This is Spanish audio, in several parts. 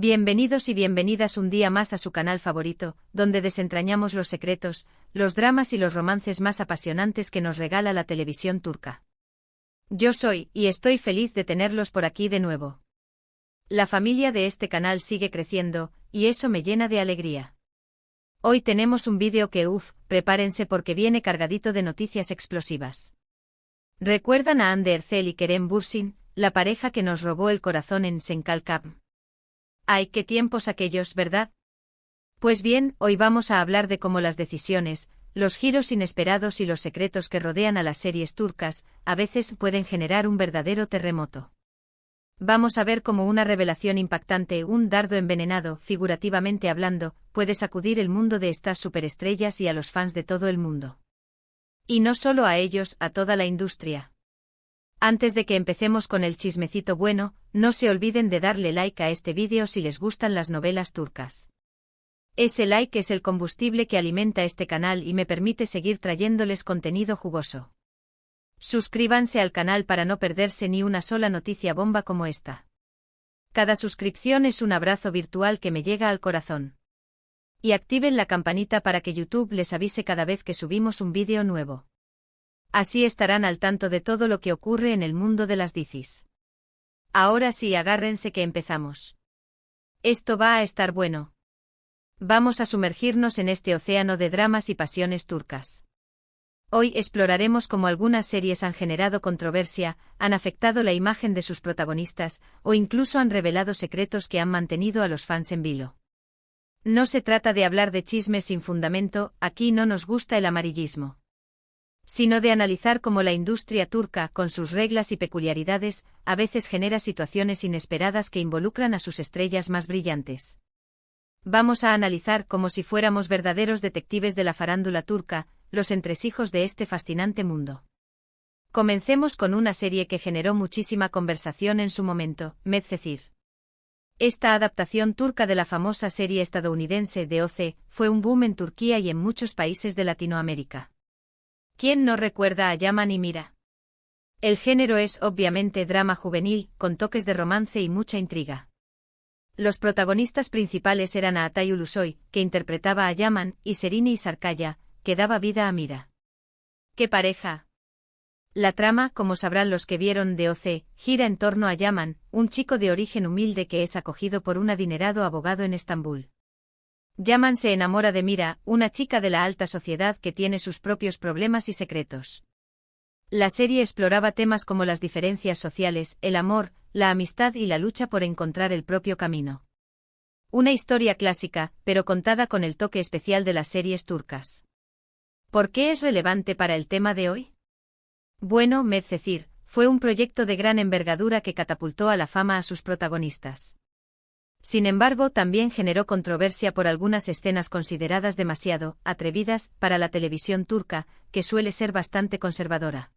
Bienvenidos y bienvenidas un día más a su canal favorito, donde desentrañamos los secretos, los dramas y los romances más apasionantes que nos regala la televisión turca. Yo soy, y estoy feliz de tenerlos por aquí de nuevo. La familia de este canal sigue creciendo, y eso me llena de alegría. Hoy tenemos un vídeo que prepárense porque viene cargadito de noticias explosivas. ¿Recuerdan a Hande Erçel y Kerem Bürsin, la pareja que nos robó el corazón en Çankırı? ¡Ay, qué tiempos aquellos!, ¿verdad? Pues bien, hoy vamos a hablar de cómo las decisiones, los giros inesperados y los secretos que rodean a las series turcas, a veces pueden generar un verdadero terremoto. Vamos a ver cómo una revelación impactante, un dardo envenenado, figurativamente hablando, puede sacudir el mundo de estas superestrellas y a los fans de todo el mundo. Y no solo a ellos, a toda la industria. Antes de que empecemos con el chismecito bueno, no se olviden de darle like a este vídeo si les gustan las novelas turcas. Ese like es el combustible que alimenta este canal y me permite seguir trayéndoles contenido jugoso. Suscríbanse al canal para no perderse ni una sola noticia bomba como esta. Cada suscripción es un abrazo virtual que me llega al corazón. Y activen la campanita para que YouTube les avise cada vez que subimos un vídeo nuevo. Así estarán al tanto de todo lo que ocurre en el mundo de las dicis. Ahora sí, agárrense que empezamos. Esto va a estar bueno. Vamos a sumergirnos en este océano de dramas y pasiones turcas. Hoy exploraremos cómo algunas series han generado controversia, han afectado la imagen de sus protagonistas, o incluso han revelado secretos que han mantenido a los fans en vilo. No se trata de hablar de chismes sin fundamento, aquí no nos gusta el amarillismo. Sino de analizar cómo la industria turca, con sus reglas y peculiaridades, a veces genera situaciones inesperadas que involucran a sus estrellas más brillantes. Vamos a analizar como si fuéramos verdaderos detectives de la farándula turca, los entresijos de este fascinante mundo. Comencemos con una serie que generó muchísima conversación en su momento, Medcezir. Esta adaptación turca de la famosa serie estadounidense de OC fue un boom en Turquía y en muchos países de Latinoamérica. ¿Quién no recuerda a Yaman y Mira? El género es obviamente drama juvenil, con toques de romance y mucha intriga. Los protagonistas principales eran Atay Ulusoy, que interpretaba a Yaman, y Serine Sarıkaya, que daba vida a Mira. ¡Qué pareja! La trama, como sabrán los que vieron de OC, gira en torno a Yaman, un chico de origen humilde que es acogido por un adinerado abogado en Estambul. Yaman se enamora de Mira, una chica de la alta sociedad que tiene sus propios problemas y secretos. La serie exploraba temas como las diferencias sociales, el amor, la amistad y la lucha por encontrar el propio camino. Una historia clásica, pero contada con el toque especial de las series turcas. ¿Por qué es relevante para el tema de hoy? Bueno, Medcezir fue un proyecto de gran envergadura que catapultó a la fama a sus protagonistas. Sin embargo, también generó controversia por algunas escenas consideradas demasiado atrevidas para la televisión turca, que suele ser bastante conservadora.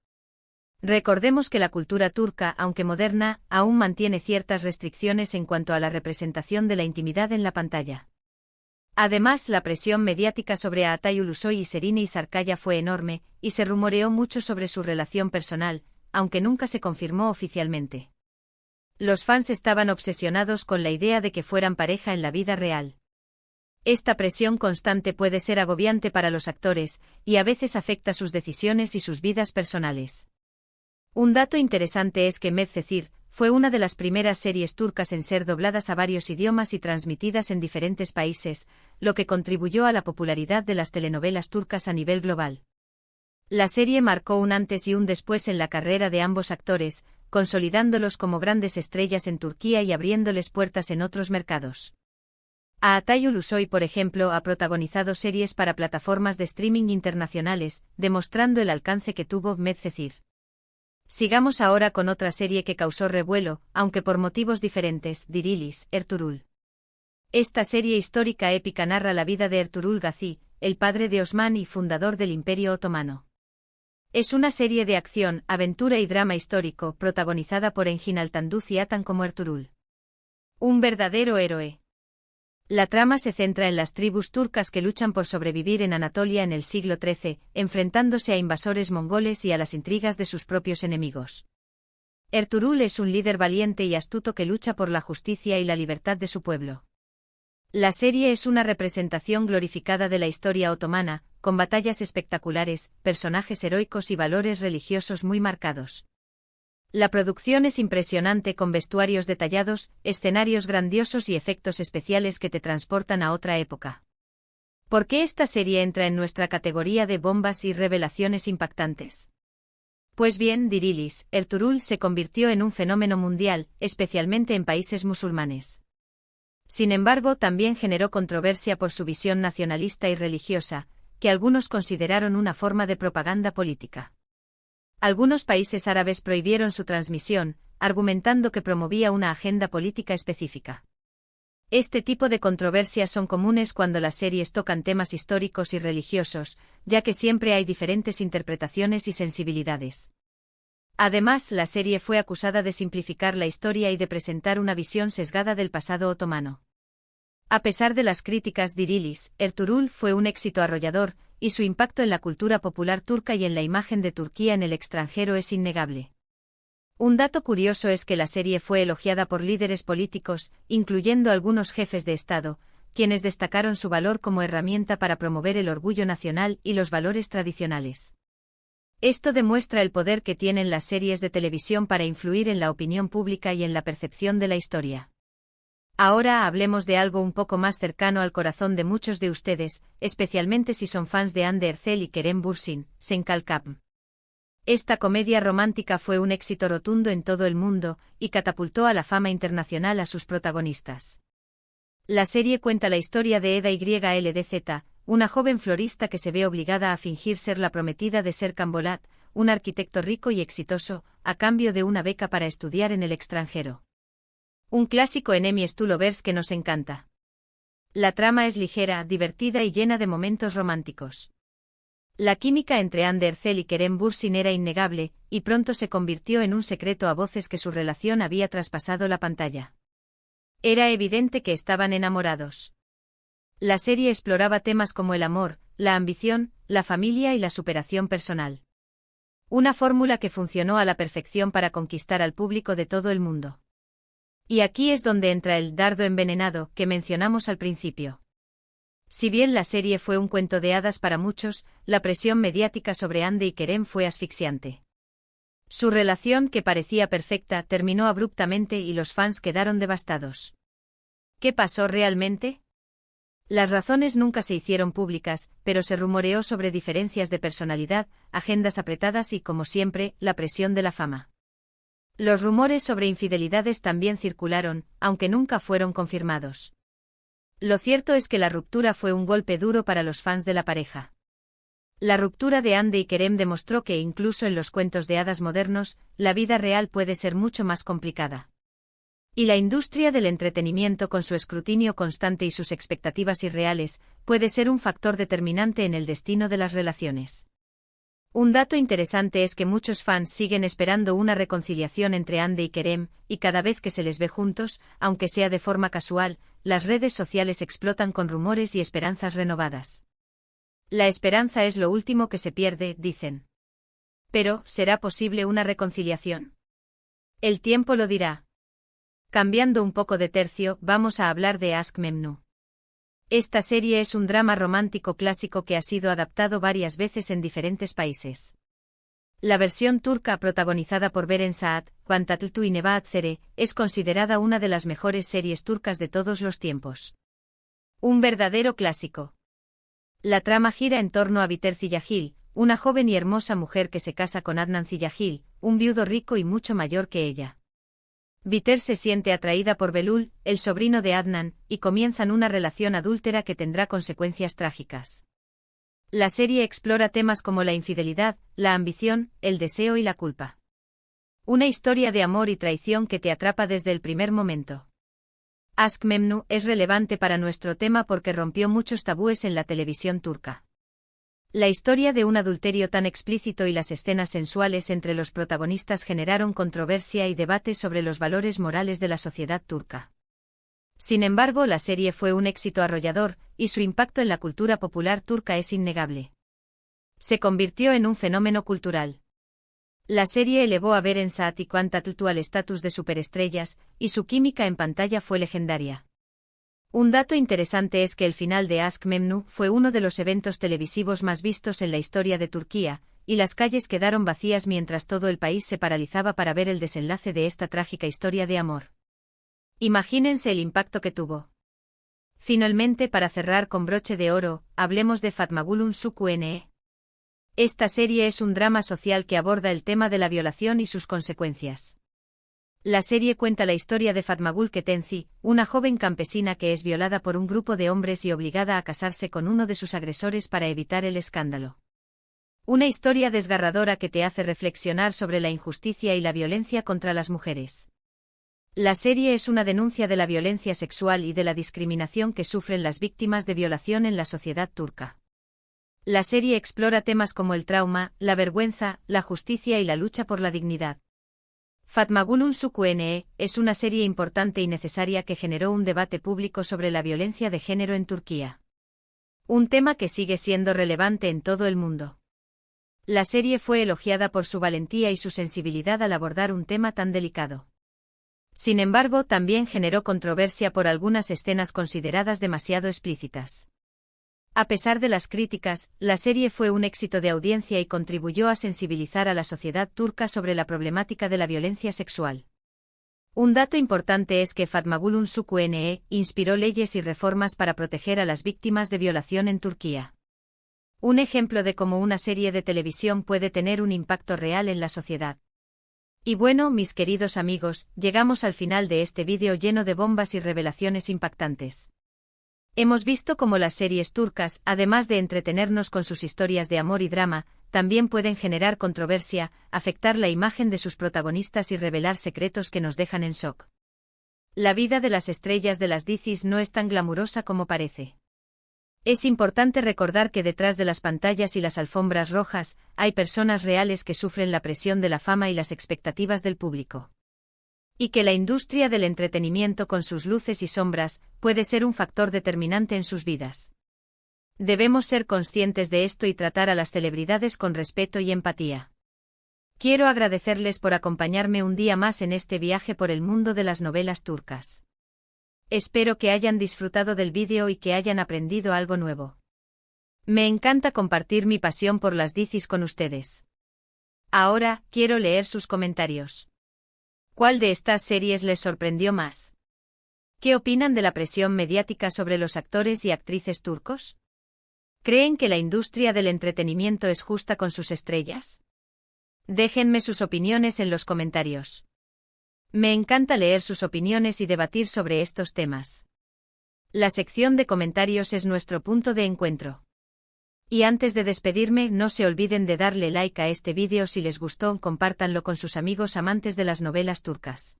Recordemos que la cultura turca, aunque moderna, aún mantiene ciertas restricciones en cuanto a la representación de la intimidad en la pantalla. Además, la presión mediática sobre Atay Ulusoy y Serine Sarıkaya fue enorme, y se rumoreó mucho sobre su relación personal, aunque nunca se confirmó oficialmente. Los fans estaban obsesionados con la idea de que fueran pareja en la vida real. Esta presión constante puede ser agobiante para los actores, y a veces afecta sus decisiones y sus vidas personales. Un dato interesante es que Medcezir fue una de las primeras series turcas en ser dobladas a varios idiomas y transmitidas en diferentes países, lo que contribuyó a la popularidad de las telenovelas turcas a nivel global. La serie marcó un antes y un después en la carrera de ambos actores, consolidándolos como grandes estrellas en Turquía y abriéndoles puertas en otros mercados. Atay Ulusoy, por ejemplo, ha protagonizado series para plataformas de streaming internacionales, demostrando el alcance que tuvo Medcezir. Sigamos ahora con otra serie que causó revuelo, aunque por motivos diferentes, Dirilis, Ertuğrul. Esta serie histórica épica narra la vida de Ertuğrul Gazi, el padre de Osman y fundador del Imperio Otomano. Es una serie de acción, aventura y drama histórico, protagonizada por Engin Altanduz y Atan como Ertuğrul. Un verdadero héroe. La trama se centra en las tribus turcas que luchan por sobrevivir en Anatolia en el siglo XIII, enfrentándose a invasores mongoles y a las intrigas de sus propios enemigos. Ertuğrul es un líder valiente y astuto que lucha por la justicia y la libertad de su pueblo. La serie es una representación glorificada de la historia otomana, con batallas espectaculares, personajes heroicos y valores religiosos muy marcados. La producción es impresionante con vestuarios detallados, escenarios grandiosos y efectos especiales que te transportan a otra época. ¿Por qué esta serie entra en nuestra categoría de bombas y revelaciones impactantes? Pues bien, Dirilis, Ertuğrul se convirtió en un fenómeno mundial, especialmente en países musulmanes. Sin embargo, también generó controversia por su visión nacionalista y religiosa, que algunos consideraron una forma de propaganda política. Algunos países árabes prohibieron su transmisión, argumentando que promovía una agenda política específica. Este tipo de controversias son comunes cuando las series tocan temas históricos y religiosos, ya que siempre hay diferentes interpretaciones y sensibilidades. Además, la serie fue acusada de simplificar la historia y de presentar una visión sesgada del pasado otomano. A pesar de las críticas, Dirilis, Ertuğrul fue un éxito arrollador, y su impacto en la cultura popular turca y en la imagen de Turquía en el extranjero es innegable. Un dato curioso es que la serie fue elogiada por líderes políticos, incluyendo algunos jefes de Estado, quienes destacaron su valor como herramienta para promover el orgullo nacional y los valores tradicionales. Esto demuestra el poder que tienen las series de televisión para influir en la opinión pública y en la percepción de la historia. Ahora hablemos de algo un poco más cercano al corazón de muchos de ustedes, especialmente si son fans de Hande Erçel y Kerem Bürsin, Sen Kalkam. Esta comedia romántica fue un éxito rotundo en todo el mundo, y catapultó a la fama internacional a sus protagonistas. La serie cuenta la historia de Eda Yldz, una joven florista que se ve obligada a fingir ser la prometida de Serkan Bolat, un arquitecto rico y exitoso, a cambio de una beca para estudiar en el extranjero. Un clásico enemies to lovers que nos encanta. La trama es ligera, divertida y llena de momentos románticos. La química entre Hande Erçel y Kerem Bürsin era innegable, y pronto se convirtió en un secreto a voces que su relación había traspasado la pantalla. Era evidente que estaban enamorados. La serie exploraba temas como el amor, la ambición, la familia y la superación personal. Una fórmula que funcionó a la perfección para conquistar al público de todo el mundo. Y aquí es donde entra el dardo envenenado que mencionamos al principio. Si bien la serie fue un cuento de hadas para muchos, la presión mediática sobre Hande y Kerem fue asfixiante. Su relación, que parecía perfecta, terminó abruptamente y los fans quedaron devastados. ¿Qué pasó realmente? Las razones nunca se hicieron públicas, pero se rumoreó sobre diferencias de personalidad, agendas apretadas y, como siempre, la presión de la fama. Los rumores sobre infidelidades también circularon, aunque nunca fueron confirmados. Lo cierto es que la ruptura fue un golpe duro para los fans de la pareja. La ruptura de Hande y Kerem demostró que incluso en los cuentos de hadas modernos, la vida real puede ser mucho más complicada. Y la industria del entretenimiento, con su escrutinio constante y sus expectativas irreales, puede ser un factor determinante en el destino de las relaciones. Un dato interesante es que muchos fans siguen esperando una reconciliación entre Hande y Kerem, y cada vez que se les ve juntos, aunque sea de forma casual, las redes sociales explotan con rumores y esperanzas renovadas. La esperanza es lo último que se pierde, dicen. Pero, ¿será posible una reconciliación? El tiempo lo dirá. Cambiando un poco de tercio, vamos a hablar de Aşk Memnu. Esta serie es un drama romántico clásico que ha sido adaptado varias veces en diferentes países. La versión turca, protagonizada por Beren Saat, Can Tatlıtuğ y Nebahat Zere, es considerada una de las mejores series turcas de todos los tiempos. Un verdadero clásico. La trama gira en torno a Biter Ziyagil, una joven y hermosa mujer que se casa con Adnan Ziyagil, un viudo rico y mucho mayor que ella. Biter se siente atraída por Belul, el sobrino de Adnan, y comienzan una relación adúltera que tendrá consecuencias trágicas. La serie explora temas como la infidelidad, la ambición, el deseo y la culpa. Una historia de amor y traición que te atrapa desde el primer momento. Aşk Memnu es relevante para nuestro tema porque rompió muchos tabúes en la televisión turca. La historia de un adulterio tan explícito y las escenas sensuales entre los protagonistas generaron controversia y debate sobre los valores morales de la sociedad turca. Sin embargo, la serie fue un éxito arrollador, y su impacto en la cultura popular turca es innegable. Se convirtió en un fenómeno cultural. La serie elevó a Beren Saat y Quantatl al estatus de superestrellas, y su química en pantalla fue legendaria. Un dato interesante es que el final de Aşk Memnu fue uno de los eventos televisivos más vistos en la historia de Turquía, y las calles quedaron vacías mientras todo el país se paralizaba para ver el desenlace de esta trágica historia de amor. Imagínense el impacto que tuvo. Finalmente, para cerrar con broche de oro, hablemos de Fatmagulun Suku-Ne. Esta serie es un drama social que aborda el tema de la violación y sus consecuencias. La serie cuenta la historia de Fatmagul Ketenci, una joven campesina que es violada por un grupo de hombres y obligada a casarse con uno de sus agresores para evitar el escándalo. Una historia desgarradora que te hace reflexionar sobre la injusticia y la violencia contra las mujeres. La serie es una denuncia de la violencia sexual y de la discriminación que sufren las víctimas de violación en la sociedad turca. La serie explora temas como el trauma, la vergüenza, la justicia y la lucha por la dignidad. Fatmagulun Suku-Ne es una serie importante y necesaria que generó un debate público sobre la violencia de género en Turquía. Un tema que sigue siendo relevante en todo el mundo. La serie fue elogiada por su valentía y su sensibilidad al abordar un tema tan delicado. Sin embargo, también generó controversia por algunas escenas consideradas demasiado explícitas. A pesar de las críticas, la serie fue un éxito de audiencia y contribuyó a sensibilizar a la sociedad turca sobre la problemática de la violencia sexual. Un dato importante es que Fatmagulun Suku-Ne inspiró leyes y reformas para proteger a las víctimas de violación en Turquía. Un ejemplo de cómo una serie de televisión puede tener un impacto real en la sociedad. Y bueno, mis queridos amigos, llegamos al final de este vídeo lleno de bombas y revelaciones impactantes. Hemos visto cómo las series turcas, además de entretenernos con sus historias de amor y drama, también pueden generar controversia, afectar la imagen de sus protagonistas y revelar secretos que nos dejan en shock. La vida de las estrellas de las dizis no es tan glamurosa como parece. Es importante recordar que detrás de las pantallas y las alfombras rojas, hay personas reales que sufren la presión de la fama y las expectativas del público. Y que la industria del entretenimiento con sus luces y sombras puede ser un factor determinante en sus vidas. Debemos ser conscientes de esto y tratar a las celebridades con respeto y empatía. Quiero agradecerles por acompañarme un día más en este viaje por el mundo de las novelas turcas. Espero que hayan disfrutado del vídeo y que hayan aprendido algo nuevo. Me encanta compartir mi pasión por las dizis con ustedes. Ahora, quiero leer sus comentarios. ¿Cuál de estas series les sorprendió más? ¿Qué opinan de la presión mediática sobre los actores y actrices turcos? ¿Creen que la industria del entretenimiento es justa con sus estrellas? Déjenme sus opiniones en los comentarios. Me encanta leer sus opiniones y debatir sobre estos temas. La sección de comentarios es nuestro punto de encuentro. Y antes de despedirme, no se olviden de darle like a este vídeo si les gustó, compártanlo con sus amigos amantes de las novelas turcas.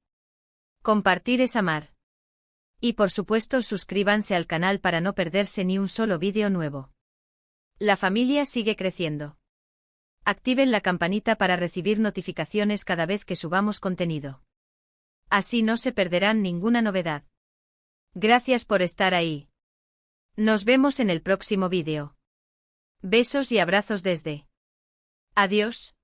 Compartir es amar. Y por supuesto suscríbanse al canal para no perderse ni un solo vídeo nuevo. La familia sigue creciendo. Activen la campanita para recibir notificaciones cada vez que subamos contenido. Así no se perderán ninguna novedad. Gracias por estar ahí. Nos vemos en el próximo vídeo. Besos y abrazos desde. Adiós.